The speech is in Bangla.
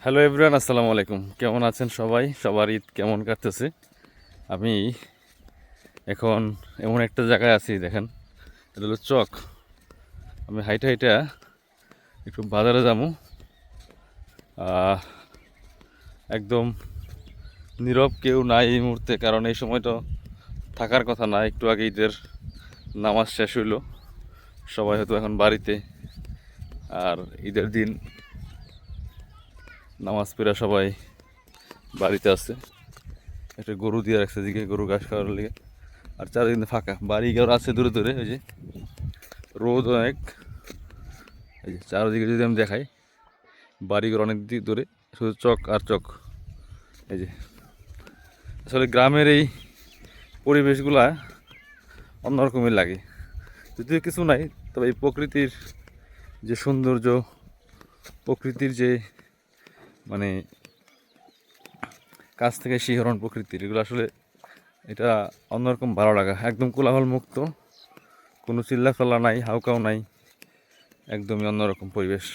হ্যালো এভরিওয়ান, আসসালামু আলাইকুম। কেমন আছেন সবাই? সবার ঈদ কেমন কাটতেছে? আমি এখন এমন একটা জায়গায় আছি, দেখেন, এটা হলো চক। আমি হাইটা হাইটা একটু বাজারে যাবো। একদম নীরব, কেউ নাই এই মুহূর্তে, কারণ এই সময়টা থাকার কথা না। একটু আগে ঈদের নামাজ শেষ হইলো, সবাই হয়তো এখন বাড়িতে। আর ঈদের দিন নামাজ পড়া সবাই বাড়িতে আছে। একটা গরু দিয়ে রাখছে দিকে, গরু ঘাস খাওয়ার লেগে। আর চারিদিন ফাঁকা, বাড়ি ঘর আছে দূরে দূরে। ওই যে রোদ অনেক, এই যে চারিদিকে যদি আমি দেখাই, বাড়িঘর অনেক দিক দূরে, শুধু চক আর চক। এই যে আসলে গ্রামের এই পরিবেশগুলা অন্যরকমই লাগে। যদিও কিছু নাই, তবে এই প্রকৃতির যে সৌন্দর্য, প্রকৃতির যে মানে কাছ থেকে শিহরণ প্রকৃতির, এগুলো আসলে এটা অন্যরকম ভালো লাগা। একদম কোলাহল মুক্ত, কোনো চিল্লাফাল্লা নাই, হাউকাও নাই, একদমই অন্যরকম পরিবেশ।